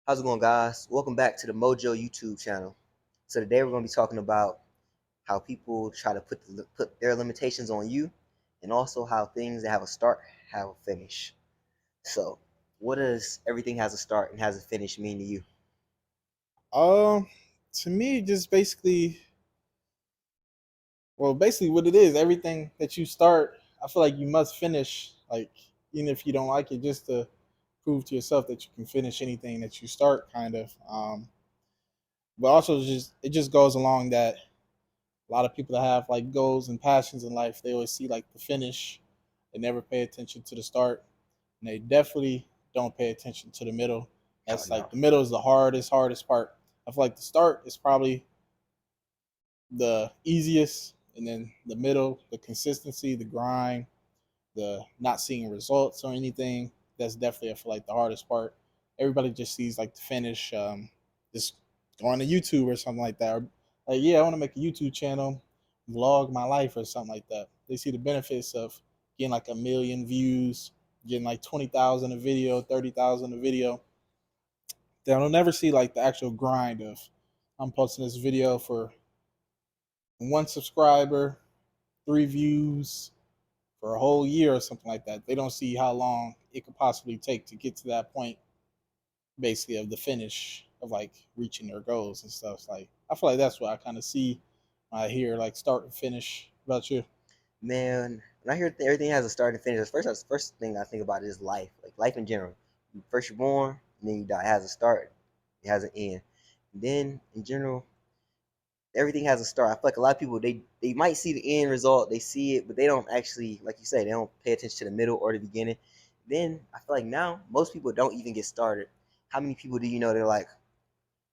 How's it going, guys? Welcome back to the Mojo YouTube channel. So today we're going to be talking about how people try to put their limitations on you, and also how things that have a start have a finish. So, what does everything has a start and has a finish mean to you? Um, to me, just basically what it is, everything that you start, I feel like you must finish. Like, even if you don't like it, just to prove to yourself that you can finish anything that you start, kind of. But also, just it just goes along that a lot of people that have like goals and passions in life, they always see like the finish. They never pay attention to the start, and they definitely don't pay attention to the middle. Oh That's like no. the middle is the hardest part. I feel like the start is probably the easiest, and then the middle, the consistency, the grind, the not seeing results or anything. That's definitely, I feel like, the hardest part. Everybody just sees like the finish, just going to YouTube or something like that. Or like, yeah, I want to make a YouTube channel, vlog my life or something like that. They see the benefits of getting like 1 million views, getting like 20,000 a video, 30,000 a video. They'll never see like the actual grind of I'm posting this video for 1 subscriber, 3 views for a whole year or something like that. They don't see how long it could possibly take to get to that point, basically, of the finish of like reaching their goals and stuff. It's like I feel like that's what I kind of see when I hear like start and finish. About you? Man, when I hear everything has a start and finish, the first thing I think about is life, like life in general. First you're born, and then you die. It has a start, it has an end. And then in general, everything has a start. I feel like a lot of people they might see the end result, they see it, but they don't actually, like you say, they don't pay attention to the middle or the beginning. Then I feel like now most people don't even get started. How many people do you know they're like,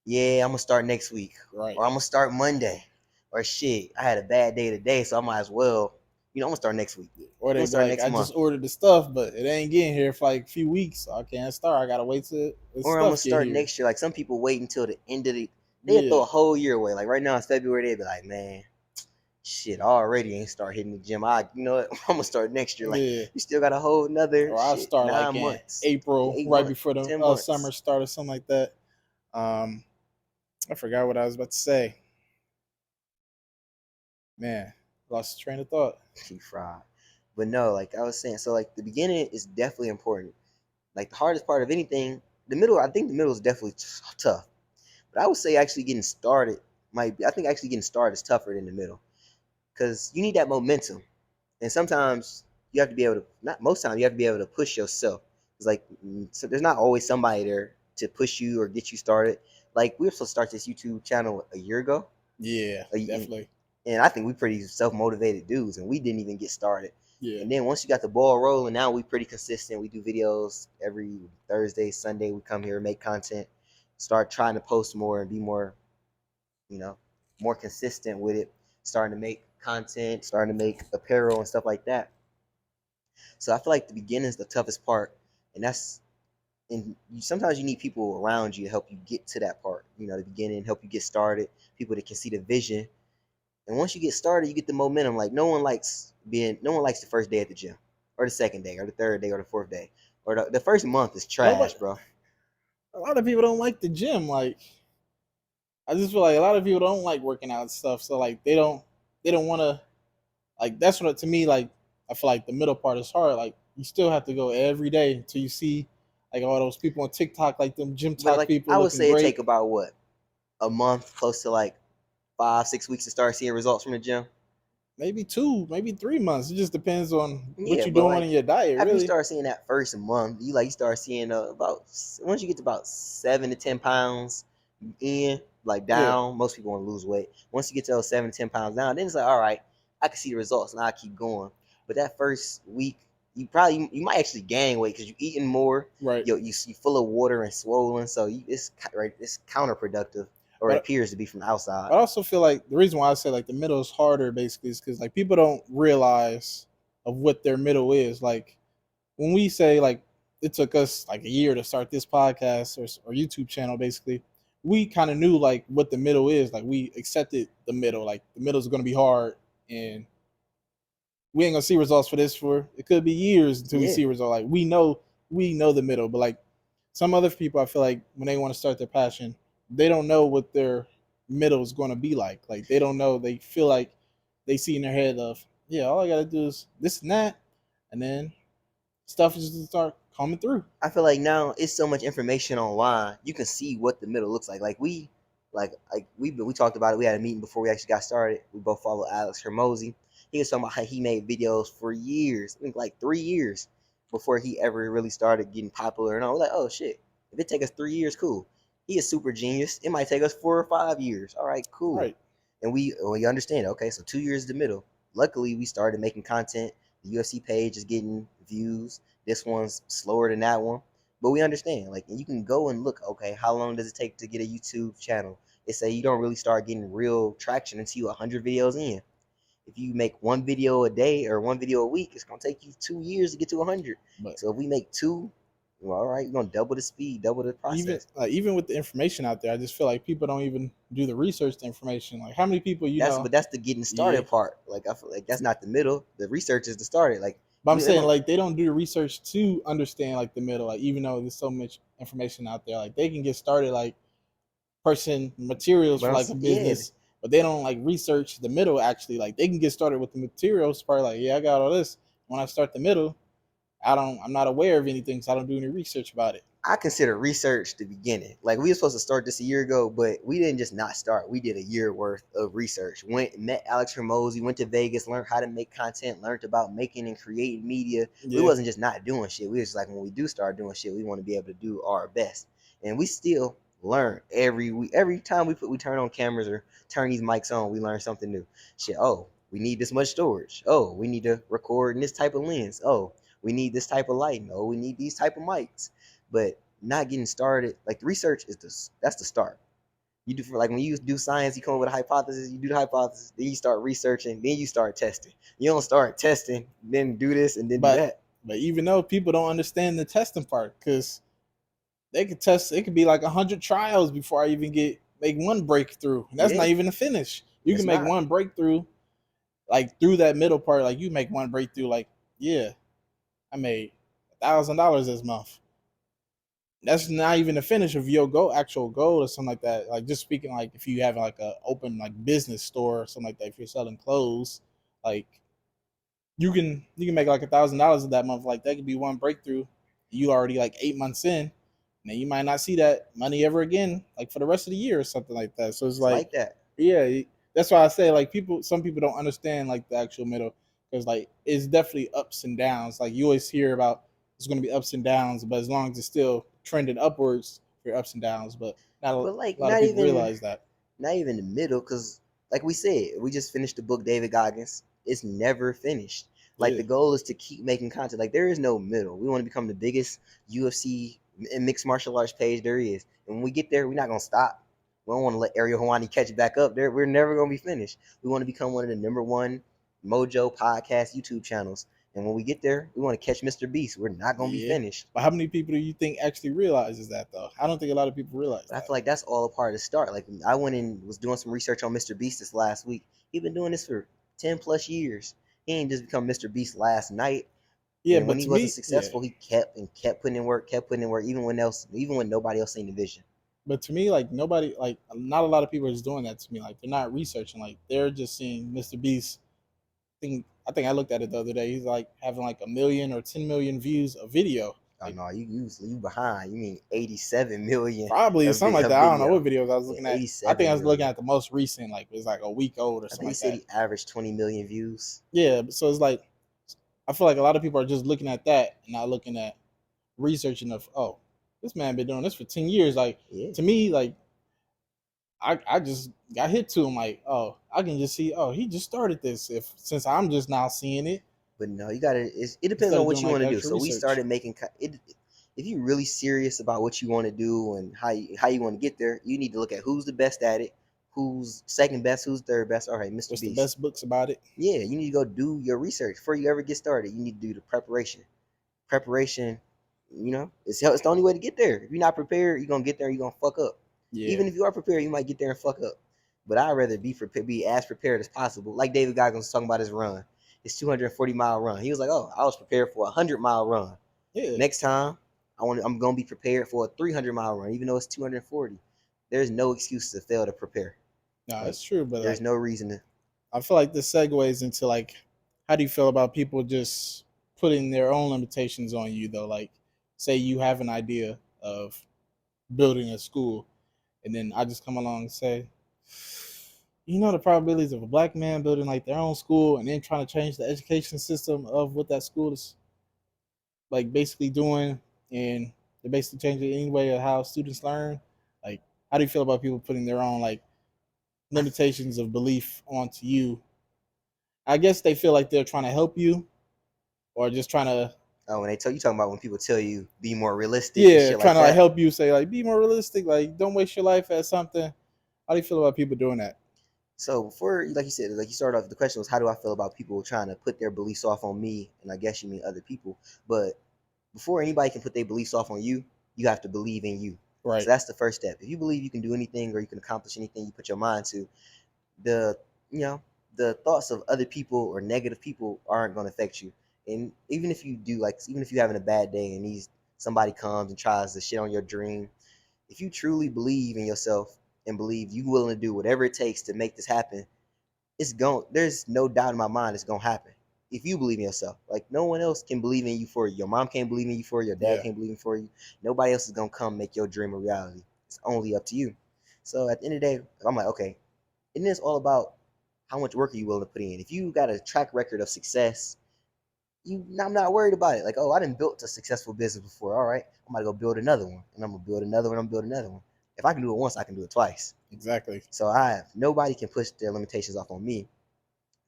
yeah, I'm gonna start next week, Right. or I'm gonna start Monday, or shit, I had a bad day today, so I might as well, I'm gonna start next week. Or I'm gonna they be start like, next I month, just ordered the stuff, but it ain't getting here for like a few weeks, so I can't start. I gotta wait till the or I'm gonna stuff get start here. next year. Like some people wait until the end of the, they throw Yeah, a whole year away. Like right now it's February, they'd be like, man, shit, I already ain't start hitting the gym. You know what? I'm gonna start next year. Like yeah. you still got a whole another Or I'll shit start like nine in months, April, eight right months, before the 10 months. summer start or something like that. Um, I forgot what I was about to say. Man, lost the train of thought. She fried. But no, like I was saying, so like the beginning is definitely important. Like the hardest part of anything, the middle. I think the middle is definitely tough. But I would say actually getting started might be. I think actually getting started is tougher than the middle because you need that momentum. And sometimes you have to be able to, not most times, you have to be able to push yourself. It's like, so there's not always somebody there to push you or get you started. Like we were supposed to start this YouTube channel a year ago, Yeah, and, definitely. I think we pretty self-motivated dudes, and we didn't even get started. Yeah. And then once you got the ball rolling, now we pretty consistent. We do videos every Thursday, Sunday. We come here, make content, start trying to post more and be more, you know, more consistent with it. Starting to make content, starting to make apparel and stuff like that. So I feel like the beginning is the toughest part, and sometimes you need people around you to help you get to that part. The beginning, help you get started. People that can see the vision, and once you get started, you get the momentum. Like no one likes the first day at the gym, or the second day, or the third day, or the fourth day, or the first month is Nobody, trash, bro. a lot of people don't like the gym. Like, I just feel like a lot of people don't like working out and stuff. So like they don't want to, like, that's what to me, like, I feel like the middle part is hard. Like you still have to go every day until you see like all those people on TikTok, like them gym But talk like people I would looking say, it great. take about what, a month, close to like 5, 6 weeks to start seeing results from the gym. Maybe 2, maybe 3 months. It just depends on what Yeah, you're but doing like in your diet, after you really. start seeing that first month, you start seeing about, once you get to about 7 to 10 pounds in, like Yeah. down. Most people want to lose weight. Once you get to those 7 to 10 pounds down, then it's like, all right, I can see the results and I keep going. But that first week, you might actually gain weight because you're eating more. Right. You full of water and swollen, so it's counterproductive, or it But appears to be from the outside. I also feel like the reason why I say like the middle is harder basically is because like people don't realize of what their middle is. Like when we say like it took us like a year to start this podcast or YouTube channel, basically, we kind of knew like what the middle is. Like we accepted the middle. Like the middle is going to be hard, and we ain't gonna see results for this for it could be years until we Yeah, see results. Like we know the middle, but like some other people, I feel like when they want to start their passion, they don't know what their middle is going to be like. Like they don't know. They feel like they see in their head of, yeah, all I got to do is this and that, and then stuff is just start coming through. I feel like now it's so much information online. You can see what the middle looks like. We talked about it. We had a meeting before we actually got started. We both follow Alex Hermosi. He was talking about how he made videos for years, I think like 3 years before he ever really started getting popular. And I was like, oh shit, if it take us 3 years, cool. He is super genius. It might take us 4 or 5 years. All right, cool. Right. And we understand. Okay, so 2 years is the middle. Luckily, we started making content. The UFC page is getting views. This one's slower than that one, but we understand. Like, and you can go and look. Okay, how long does it take to get a YouTube channel? They say you don't really start getting real traction until you 100 videos in. If you make one video a day or one video a week, it's gonna take you 2 years to get to 100. But So if we make two, well, all right, you're gonna double the speed, double the process. even with the information out there, I just feel like people don't even do the research to information. Like how many people you That's know? but that's the getting Yeah, started part. Like I feel like that's not the middle. The research is the started. Like but I'm we saying don't like they don't do the research to understand like the middle. Like even though there's so much information out there, like they can get started like person materials but for I'm like a yeah, business, but they don't like research the middle actually. Like they can get started with the materials part. Like yeah, I got all this. When I start the middle, I'm not aware of anything, so I don't do any research about it. I consider research the beginning. Like we were supposed to start this a year ago, but we didn't just not start. We did a year worth of research. Went met Alex Hermosi, went to Vegas, learned how to make content, learned about making and creating media. We Yeah, wasn't just not doing shit. We was just like when we do start doing shit, we want to be able to do our best. And we still learn every week. Every time we turn on cameras or turn these mics on, we learn something new. Shit, oh, we need this much storage. Oh, we need to record in this type of lens. Oh, we need this type of lighting. Oh, we need these type of mics, but not getting started. Like the research is that's the start. You do for like when you do science, you come up with a hypothesis, you do the hypothesis, then you start researching, then you start testing. You don't start testing, then do this and then do but that. even though people don't understand the testing part, because they could test, it could be like 100 trials before I even get make one breakthrough, and that's Yeah, not even a finish. You it's can make not. one breakthrough like through that middle part. Like you make one breakthrough, like yeah, I made $1,000 this month. That's not even the finish of your goal, actual goal or something like that. Like just speaking, like if you have like a open like business store or something like that, if you're selling clothes, like you can make like $1,000 that month. Like that could be one breakthrough. You already like 8 months in, and then you might not see that money ever again, like for the rest of the year or something like that. So it's It's like, like that. yeah, that's why I say like some people don't understand like the actual middle, because like it's definitely ups and downs. Like you always hear about it's going to be ups and downs, but as long as it's still trending upwards for ups and downs, but not But like a lot of people realize that. not even the middle, because like we said, we just finished the book David Goggins. It's never finished. Like Yeah, the goal is to keep making content. Like there is no middle. We want to become the biggest UFC and mixed martial arts page there is. And when we get there, we're not gonna stop. We don't want to let Ariel Hawani catch it back up. There, we're never gonna be finished. We want to become one of the number one Mojo podcast YouTube channels. And when we get there, we want to catch Mr. Beast. We're not gonna be yeah. finished. But how many people do you think actually realizes that though? I don't think a lot of people realize But I that. feel like that's all a part of the start. Like I went and was doing some research on Mr. Beast this last week. He's been doing this for 10 plus years. He ain't just become Mr. Beast last night. Yeah, And when but he to wasn't me, yeah, successful, he kept and kept putting in work, kept putting in work, even when nobody else seen the vision. but to me, like nobody, like not a lot of people is doing that to me. Like they're not researching. Like they're just seeing Mr. Beast. I think I looked at it the other day. He's like having like 1 million or 10 million views a video. Oh Like no, you behind. You mean 87 million probably something like a that. I don't know what video? videos I was Yeah, looking at. I think I 87 was looking million. at the most recent. Like it was like a week old or I something think he like said that. he averaged 20 million views. Yeah, so it's like I feel like a lot of people are just looking at that and not looking at researching of this man been doing this for 10 years. Like Yeah, to me, like I just got hit to him like, oh, I can just see, oh, he just started this. If since I'm just now seeing it but no, you gotta. It depends instead on of what doing you like want the to do. actual So we research. started making it. If you're really serious about what you want to do and how you want to get there, you need to look at who's the best at it, who's second best, who's third best. All right, Mr. What's the Beast. best books about it? Yeah, you need to go do your research before you ever get started. You need to do the preparation. Preparation, it's the only way to get there. If you're not prepared, you're gonna get there and you're gonna fuck up. Yeah, Even if you are prepared, you might get there and fuck up. But I'd rather be as prepared as possible. Like David Goggins was talking about his run, his 240-mile run. He was like, "Oh, I was prepared for a 100-mile run. yeah. Next time." I'm gonna be prepared for a 300-mile run, even though it's 240. There's no excuse to fail to prepare. No, Like that's true, but there's like no reason to. I feel like this segues into like how do you feel about people just putting their own limitations on you though? Like say you have an idea of building a school and then I just come along and say, you know the probabilities of a black man building like their own school and then trying to change the education system of what that school is like basically doing and they're basically changing any way of how students learn. Like how do you feel about people putting their own like limitations of belief onto you? I guess they feel like they're trying to help you or just trying to Oh, when they tell you talking about when people tell you be more realistic and yeah, shit trying like to like that. help you say like be more realistic, like don't waste your life at something. How do you feel about people doing that? So before, like you said, like you started off, the question was, how do I feel about people trying to put their beliefs off on me? And I guess you mean other people. But before anybody can put their beliefs off on you, you have to believe in you. So Right. that's the first step. If you believe you can do anything or you can accomplish anything you put your mind to, the you know the thoughts of other people or negative people aren't going to affect you. And even if you do, like even if you're having a bad day and somebody comes and tries to shit on your dream, if you truly believe in yourself and believe you willing to do whatever it takes to make this happen, there's no doubt in my mind it's gonna happen. If you believe in yourself, like no one else can believe in you for you. Your mom can't believe in you for you, your dad Yeah. can't believe in you for you. Nobody else is gonna come make your dream a reality. It's only up to you. So at the end of the day, I'm like, okay, isn't this all about how much work are you willing to put in? If you got a track record of success, I'm not worried about it. Like, oh, I didn't built a successful business before. All right, I'm gonna go build another one, and I'm gonna build another one. I'm gonna build another one. If I can do it once, I can do it twice. Exactly. So I have nobody can push their limitations off on me.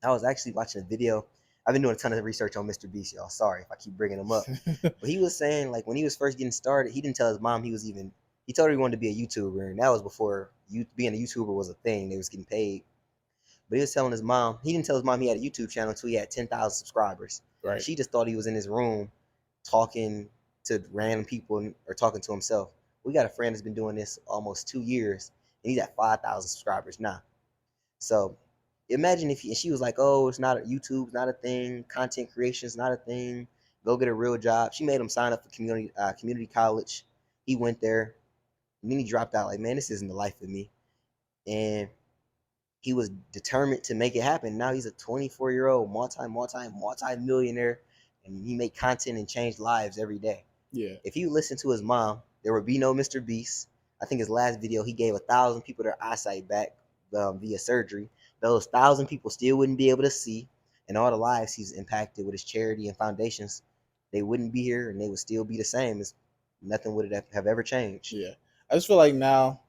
I was actually watching a video. I've been doing a ton of research on Mr. Beast, y'all. Sorry if I keep bringing him up, but he was saying like when he was first getting started, he didn't tell his mom he was even. He told her he wanted to be a YouTuber, and that was before being a YouTuber was a thing. They was getting paid. But he was telling his mom, he didn't tell his mom he had a YouTube channel until he had 10,000 subscribers. And Right. she just thought he was in his room talking to random people or talking to himself. We got a friend that's been doing this almost 2 years, and he's at 5,000 subscribers now. So imagine if she was like, "Oh, it's not YouTube's not a thing, content creation's not a thing. Go get a real job." She made him sign up for community college. He went there, and then he dropped out. Like, man, this isn't the life for me. And he was determined to make it happen. Now he's a 24-year-old multi millionaire, and he make content and change lives every day. Yeah. If you listen to his mom, there would be no Mr. Beast. I think his last video he gave 1,000 people their eyesight back via surgery. Those 1,000 people still wouldn't be able to see, and all the lives he's impacted with his charity and foundations, they wouldn't be here, and they would still be the same. As nothing would have ever changed. Yeah. I just feel like now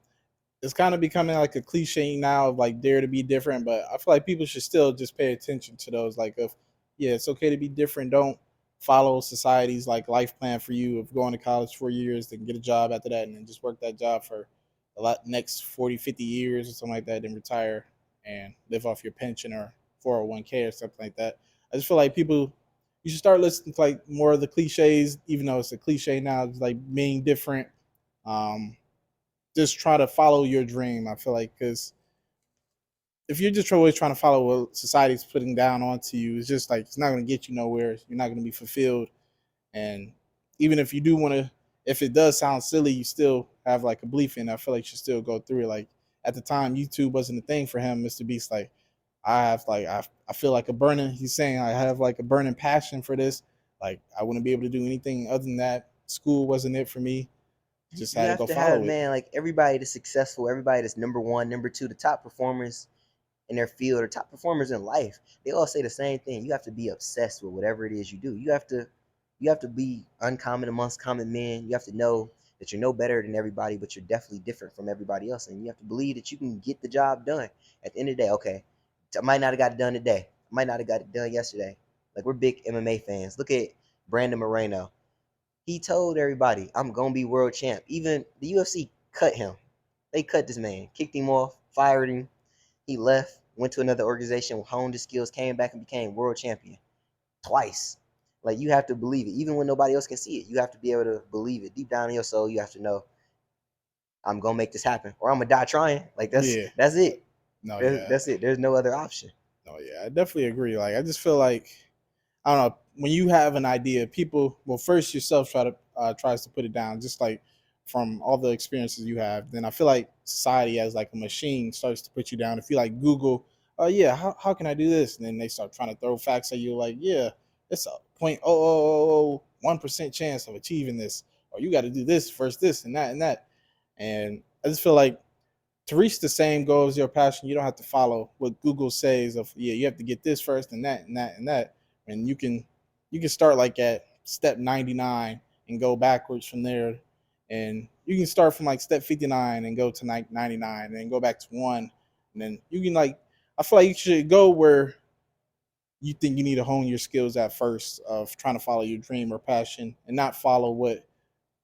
it's kind of becoming like a cliche now of like dare to be different, but I feel like people should still just pay attention to those. Like, if yeah, it's okay to be different. Don't follow society's like life plan for you of going to college 4 years, then get a job after that, and then just work that job for next 40, 50 years or something like that, then retire and live off your pension or 401k or something like that. I just feel like people you should start listening to like more of the cliches, even though it's a cliche now. It's like being different. Um, just try to follow your dream. I feel like because if you're just always trying to follow what society's putting down onto you, it's just like it's not going to get you nowhere. You're not going to be fulfilled. And even if you do want to, if it does sound silly, you still have like a belief in it. I feel like you should still go through it. Like at the time, YouTube wasn't a thing for him, Mr. Beast. Like I feel like a burning. He's saying I have like a burning passion for this. Like I wouldn't be able to do anything other than that. School wasn't it for me. Just You had to have go to have, follow it. man, like everybody that's successful, everybody that's number one, number two, the top performers in their field or top performers in life, they all say the same thing. You have to be obsessed with whatever it is you do. You have to be uncommon amongst common men. You have to know that you're no better than everybody, but you're definitely different from everybody else. And you have to believe that you can get the job done. At the end of the day, okay, I might not have got it done today. I might not have got it done yesterday. Like we're big MMA fans. Look at Brandon Moreno. He told everybody, I'm gonna be world champ. Even the UFC cut him. They cut this man, kicked him off, fired him. He left, went to another organization, honed his skills, came back and became world champion twice. Like you have to believe it, even when nobody else can see it. You have to be able to believe it deep down in your soul. You have to know I'm gonna make this happen, or I'm gonna die trying. Like that's Yeah. that's it. No, That's, yeah. that's it. There's no other option. No, yeah. I definitely agree. Like I just feel like I don't know, when you have an idea, people, well, first yourself tries to put it down, just like from all the experiences you have. Then I feel like society as like a machine starts to put you down. If you like Google, oh yeah, how can I do this? And then they start trying to throw facts at you like, yeah, it's a 0.0001% chance of achieving this, or you got to do this first, this and that and that. And I just feel like to reach the same goal as your passion, you don't have to follow what Google says of, yeah, you have to get this first and that and that and that. And you can start like at step 99 and go backwards from there. And you can start from like step 59 and go to like 99 and then go back to 1. And then you can like, I feel like you should go where you think you need to hone your skills at first of trying to follow your dream or passion, and not follow what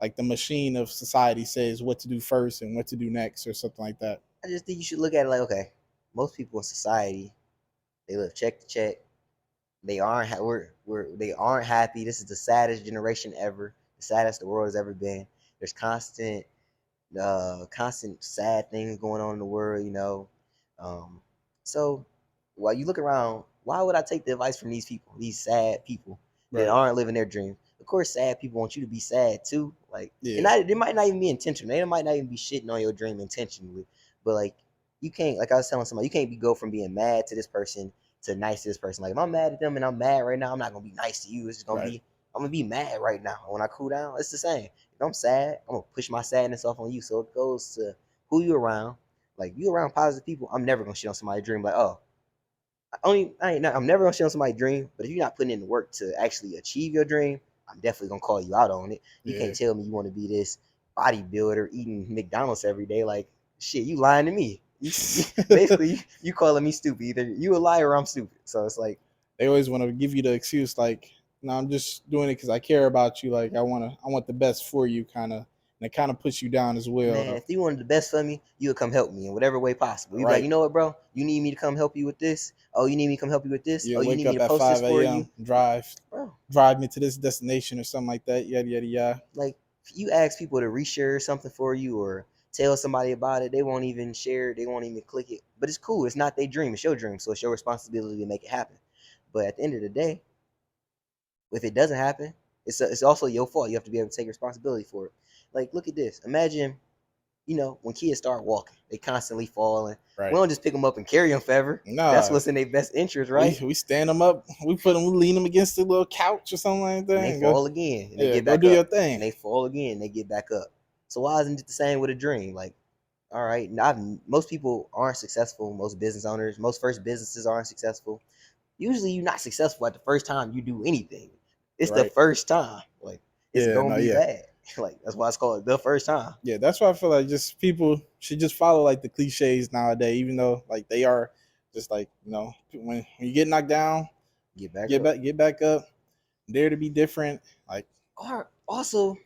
like the machine of society says what to do first and what to do next or something like that. I just think you should look at it like, okay, most people in society, they live check to check. They aren't they aren't happy. This is the saddest generation ever, the saddest the world has ever been. There's constant sad things going on in the world, you know. Um, so while you look around, why would I take the advice from these people, these sad people that Right. aren't living their dreams? Of course, sad people want you to be sad too. Like, and Yeah. they might not even be intentional. They might not even be shitting on your dream intentionally. But like, you can't. Like I was telling somebody, you can't be go from being mad to this person to nice to this person. Like, if I'm mad at them and I'm mad right now, I'm not gonna be nice to you. It's just gonna Right. be I'm gonna be mad right now. When I cool down, it's the same. If I'm sad, I'm gonna push my sadness off on you. So it goes to who you around. Like you around positive people, I'm never gonna shit on somebody's dream. Like, oh, I'm never gonna shit on somebody's dream. But if you're not putting in the work to actually achieve your dream, I'm definitely gonna call you out on it. You Yeah. can't tell me you want to be this bodybuilder eating McDonald's every day. Like, shit, you lying to me. Basically you calling me stupid. Either you a liar or I'm stupid. So it's like, They always want to give you the excuse like, no, I'm just doing it because I care about you. Like I want the best for you, kind of, and it kind of puts you down as well, man, though. if you wanted the best for me, you would come help me in whatever way possible. You'd be like, Right. you know what, bro? You need me to come help you with this? Oh, you need me to come help you with this? Oh, You you wake need me to up at post this 5 for a.m., you? Bro, drive me to this destination or something like that. Yada yada yada. like if you ask people to reshare something for you or tell somebody about it, they won't even share it, they won't even click it. But it's cool. It's not their dream, it's your dream. So it's your responsibility to make it happen. But at the end of the day, if it doesn't happen, it's also your fault. You have to be able to take responsibility for it. Like, look at this. Imagine, when kids start walking, they constantly falling. We Right. don't just pick them up and carry them forever. That's Nah, what's in their best interest, we right? we stand them up. We lean them against the little couch or something like that, And they and go, fall again, and they yeah, get go back do your up, and thing. they fall again, and they get back up. So why isn't it the same with a dream? Like, all right, not most people aren't successful. Most business owners, most first businesses aren't successful. Usually, you're not successful at the first time you do anything. It's the Right. first time. Like, it's Yeah. gonna No. be Yeah. bad. Like that's why it's called the first time. Yeah, that's why I feel like just people should just follow like the cliches nowadays, even though like they are just like, when you get knocked down, Get back up. get back up, dare to be different. Like, Or also,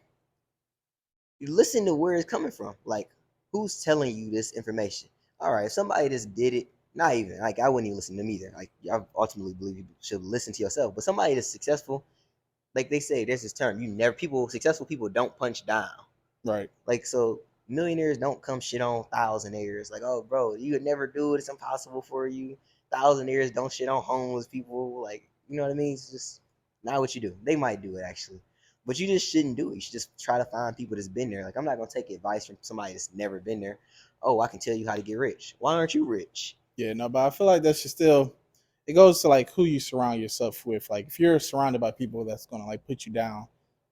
you listen to where it's coming from. Like, who's telling you this information? All right, if somebody just did it, not even like I wouldn't even listen to them either. Like, I ultimately believe you should listen to yourself. But somebody that's successful, like they say, there's this term. You never people successful people don't punch down. right. Like so, millionaires don't come shit on thousandaires. Like, oh, bro, you would never do it. It's impossible for you. Thousandaires don't shit on homeless people. Like, you know what I mean? It's just not what you do. They might do it actually, but you just shouldn't do it. You should just try to find people that's been there. Like, I'm not gonna take advice from somebody that's never been there. Oh, I can tell you how to get rich. Why aren't you rich? Yeah, no, but I feel like that should still, it goes to like who you surround yourself with. Like if you're surrounded by people that's gonna like put you down,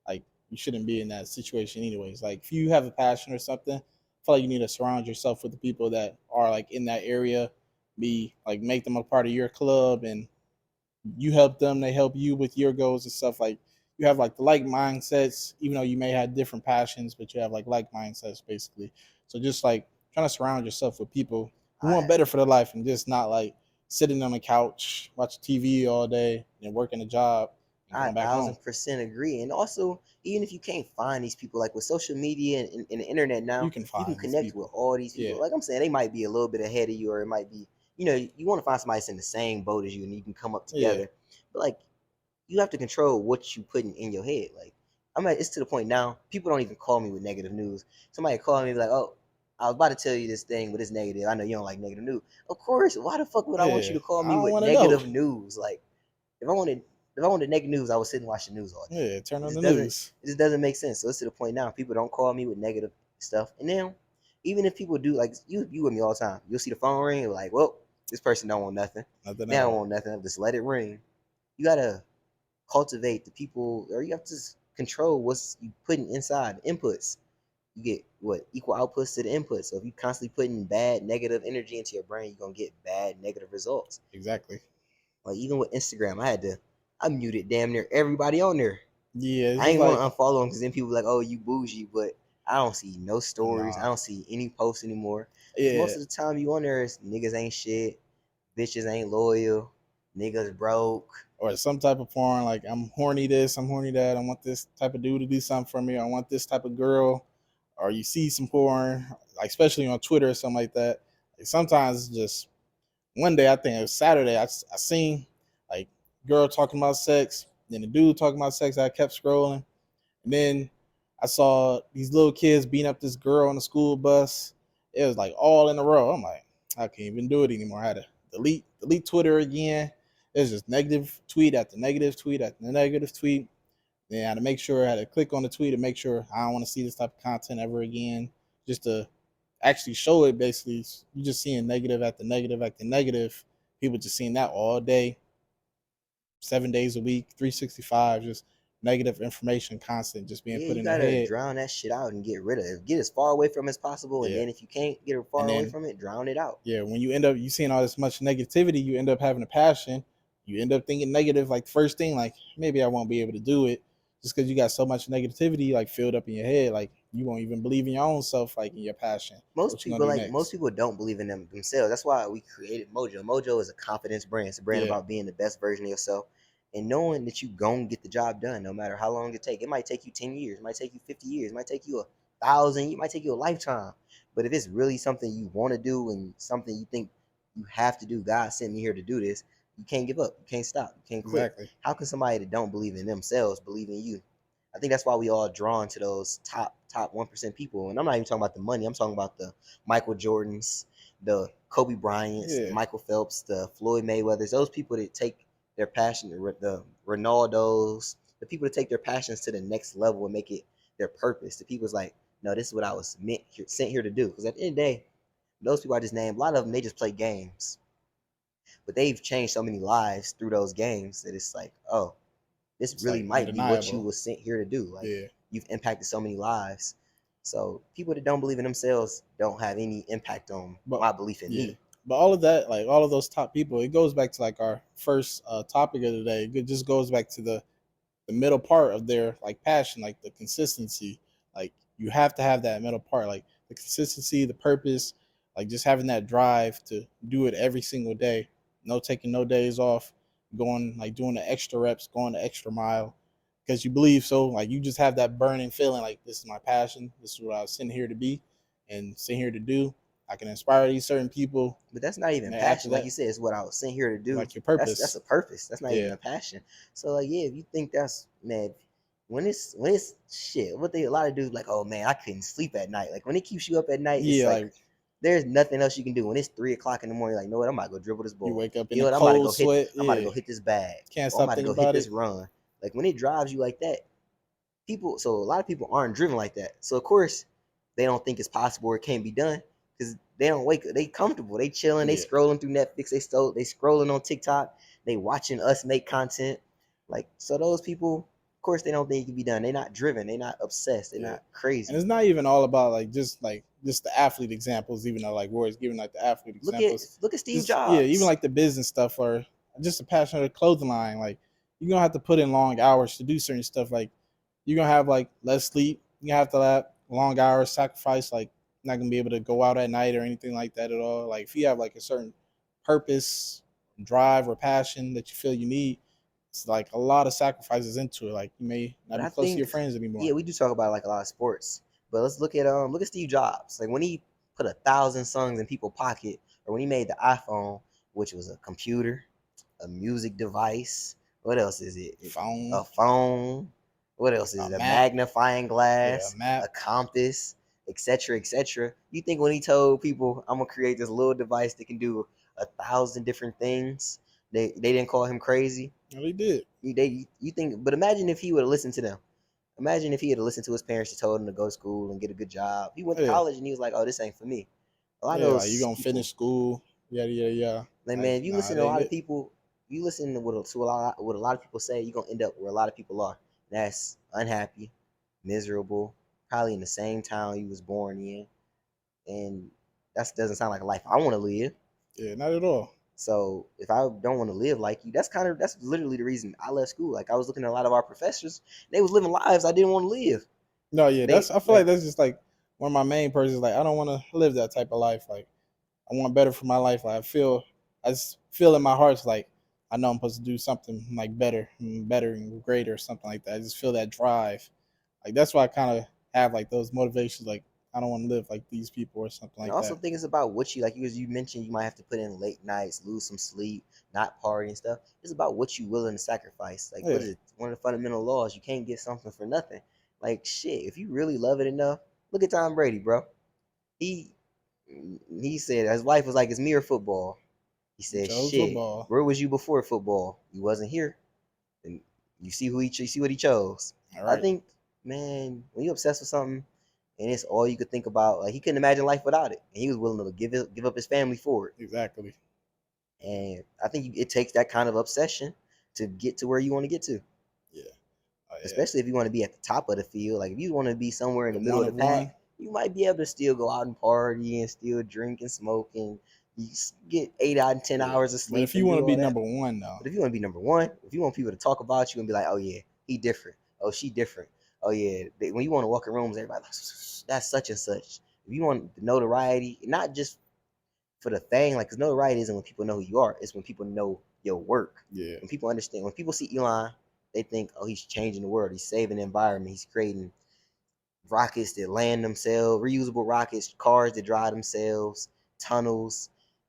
like you shouldn't be in that situation anyways. Like if you have a passion or something, I feel like you need to surround yourself with the people that are like in that area, be like make them a part of your club, and you help them, they help you with your goals and stuff. Like you have like the like mindsets, even though you may have different passions, but you have like mindsets basically. So just like trying to surround yourself with people who want I better for their life and just not like sitting on the couch, watching TV all day and working a job and I going back home. 1000% agree. And also, even if you can't find these people, like with social media and the internet You now, can you can find these connect with people. all these people. Yeah. Like I'm saying, they might be a little bit ahead of you, or it might be, you want to find somebody that's in the same boat as you, and you can come up Yeah. together. But like, you have to control what you put in your head. Like, it's to the point now. People don't even call me with negative news. Somebody call me like, "Oh, I was about to tell you this thing, but it's negative. I know you don't like negative news." Of course. Why the fuck would I want you Yeah. to call I me don't with want to know. negative news? Like, if I wanted if I wanted negative news, I would sit and watch the news all day. Yeah, turn It on just the doesn't news. it just doesn't make sense. So it's to the point now. People don't call me with negative stuff. And then even if people do, like you with me all the time, you'll see the phone ring, you're like, well, this person don't want nothing. Nothing They at don't all. want nothing. Just let it ring. You gotta cultivate the people, or you have to control what's you putting inside inputs. You get what equal outputs to the inputs. So if you constantly putting bad negative energy into your brain, you're gonna get bad negative results. Exactly. Like even with Instagram, I muted damn near everybody on there. Yeah, it's I just ain't want like, to unfollow them because then people like, oh, you bougie, but I don't see no stories. I nah. don't see any posts anymore. Because Yeah, most of the time you on there is niggas ain't shit, bitches ain't loyal, niggas broke. or some type of porn. Like, I'm horny this, I'm horny that. I want this type of dude to do something for me. I want this type of girl. Or you see some porn, like especially on Twitter or something like that. Like sometimes it's just one day, I think it was Saturday, I seen like girl talking about sex, then the dude talking about sex. I kept scrolling, and then I saw these little kids beating up this girl on the school bus. It was like all in a row. I'm like, I can't even do it anymore. I had to delete Twitter again. It's just negative tweet after negative tweet after negative tweet. Then I had to make sure I had to click on the tweet to make sure I don't want to see this type of content ever again. Just to actually show it, basically, you just seeing negative after negative after negative. People just seeing that all day, 7 days a week, 365, just negative information constant, just being Yeah, put you in their gotta head. drown that shit out and get rid of it. Get as far away from it as possible, and Yeah. then if you can't get it And far away then, from it, drown it out. yeah, when you end up you seeing all this much negativity, you end up having a passion. You end up thinking negative, like first thing, like maybe I won't be able to do it, just because you got so much negativity like filled up in your head, like you won't even believe in your own self, like in your passion. What you gonna do Most next? people don't believe in themselves. That's why we created Mojo. Mojo is a confidence brand. It's a brand Yeah, about being the best version of yourself and knowing that you gonna get the job done no matter how long it take. It might take you 10 years, it might take you 50 years, it might take you 1,000, it might take you a lifetime. But if it's really something you want to do and something you think you have to do, God sent me here to do this, you can't give up, you can't stop, you can't quit. exactly. How can somebody that don't believe in themselves believe in you? I think that's why we all drawn to those top 1% people. And I'm not even talking about the money. I'm talking about the Michael Jordans, the Kobe Bryants, the Yeah, Michael Phelps, the Floyd Mayweathers. Those people that take their passion, the Ronaldos, the people that take their passions to the next level and make it their purpose. The people's like, no, this is what I was sent here to do. Because at the end of the day, those people I just named, a lot of them they just play games, but they've changed so many lives through those games that it's like, oh, this it's really like might be what you undeniable. was sent here to do. Like Yeah, you've impacted so many lives. So people that don't believe in themselves don't have any impact on but my belief in yeah, me. but all of that, like all of those top people, it goes back to like our first topic of the day. It just goes back to the middle part of their like passion, like the consistency. Like you have to have that middle part, like the consistency, the purpose, like just having that drive to do it every single day. No taking no days off, going like doing the extra reps, going the extra mile, because you believe so. Like you just have that burning feeling, like this is my passion. This is what I was sitting here to be, and sitting here to do. I can inspire these certain people, But that's not and even then after passion. Like you that, said, it's what I was sent here to do. like your That's purpose. a purpose. That's not even Yeah, a passion. So like yeah, if you think that's man, when it's shit, what they a lot of dudes like, oh man, I couldn't sleep at night. Like when it keeps you up at night, it's yeah, like like there's nothing else you can do. When it's 3 o'clock in the morning, like, you know what, I'm about to go dribble this you ball. wake up You in know a what, cold sweat. I'm about to Yeah, go hit this bag. can't Or I'm stop about to thinking go hit about this it. run. Like when it drives you like that, so a lot of people aren't driven like that. So of course they don't think it's possible or it can't be done because they don't wake up. They comfortable. They chilling. They Yeah, scrolling through Netflix. They scrolling on TikTok. They watching us make content. Like so, those people, of course, they don't think it can be done. They're not driven. They're not obsessed. They're yeah. not And crazy. it's not even all about like just the athlete examples, even though like Roy's giving like the athlete Look at examples. look at Steve Just yeah, even Jobs. like the business stuff or just a passion of the clothing line. Like you're gonna have to put in long hours to do certain stuff. Like you're gonna have like less sleep. You have to have long hours, sacrifice. Like not gonna be able to go out at night or anything like that at all. Like if you have like a certain purpose, drive, or passion that you feel you need, it's like a lot of sacrifices into it. Like you may not But be I close to your think, friends yeah, anymore. we do talk about like a lot of sports. But let's look at Steve Jobs. Like when he put 1,000 songs in people's pocket, or when he made the iPhone, which was a computer, a music device. What else is it? Phone, A phone. What else is a it? A map, magnifying yeah, a glass, a map. compass, etc., etc. You think when he told people, "I'm gonna create this little device that can do 1,000 different things," they didn't call him crazy? Well, he did. You think, but imagine if he would have listened to them. Imagine if he had listened to his parents and told him to go to school and get a good job. He went to Yeah, college and he was like, "Oh, this ain't for me." A lot of yeah. Like you those gonna people, finish school? Yeah, yeah, yeah. like Like man, if you nah, listen it to a ain't lot of it. people, you listen to what a lot of people say, you're gonna end up where a lot of people are. That's unhappy, miserable, probably in the same town you was born in, and that doesn't sound like a life I want to live. Yeah, not at all. So if I don't want to live like you, that's literally the reason I left school. Like I was looking at a lot of our professors, they was living lives I didn't want to live. No, yeah, They that's. I feel like like that's just like one of my main purposes. Like I don't want to live that type of life. Like I want better for my life. Like I just feel in my heart like I know I'm supposed to do something like better, better and greater, or something like that. I just feel that drive. Like that's why I kind of have like those motivations. Like I don't want to live like these people or something and I like also that. think it's about what you like. As you mentioned, you might have to put in late nights, lose some sleep, not party and stuff. It's about what you willing to sacrifice. Like what Yeah, is it? One of the fundamental laws: you can't get something for nothing. Like shit, if you really love it enough, look at Tom Brady, bro. He he said his wife was like, "It's me or football." He he said, chose "Shit, football. where was you before football? You wasn't here." And you see what he chose. All I right, think, man, when you obsessed with something and it's all you could think about, like he couldn't imagine life without it, and he was willing to give up his family for it. exactly. And I think it takes that kind of obsession to get to where you want to get to, Yeah, oh yeah. especially if you want to be at the top of the field. Like if you want to be somewhere in The the middle one of the of one. pack, you might be able to still go out and party and still drink and smoke and you get 8 out of 10 hours of But sleep if you and want do to all be that. number one, though, But if you want to be number one, if you want people to talk about you and be like, oh yeah, he different. Oh, she different. Oh yeah. When you want to walk in rooms, everybody like, that's such and such. If you want the notoriety, not just for the thing, like, because notoriety isn't when people know who you are. It's when people know your work. yeah, When people understand, when people see Elon, they think, oh, he's changing the world. He's saving the environment. He's creating rockets that land themselves, reusable rockets, cars that drive themselves, tunnels,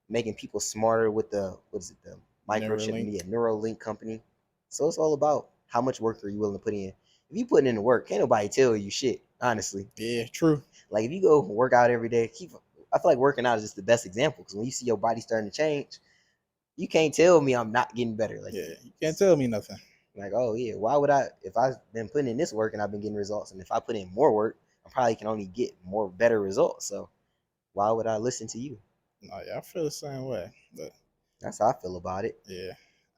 making people smarter with the what is it, the microchip, Neuralink. yeah, Neuralink company. So it's all about how much work are you willing to put in. If you putting in the work, can't nobody tell you shit. Honestly, Yeah, true. like if you go work out every day, I feel like working out is just the best example because when you see your body starting to change, you can't tell me I'm not getting better. Like Yeah, you can't tell me nothing. like, oh yeah, why would I? If I've been putting in this work and I've been getting results, and if I put in more work, I probably can only get more better results. So why would I listen to you? No, yeah, I feel the same way. But That's how I feel about it. yeah,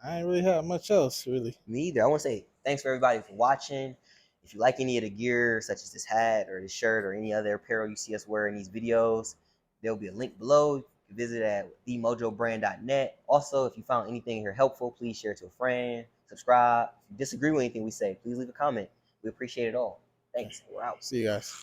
I ain't really have much else really. Me either. I want to say thanks for everybody for watching. If you like any of the gear, such as this hat or this shirt or any other apparel you see us wear in these videos, there'll be a link below. You can visit at themojobrand.net. Also, if you found anything here helpful, please share it to a friend. Subscribe. If you disagree with anything we say, please leave a comment. We appreciate it all. Okay. Thanks. We're out. See you guys.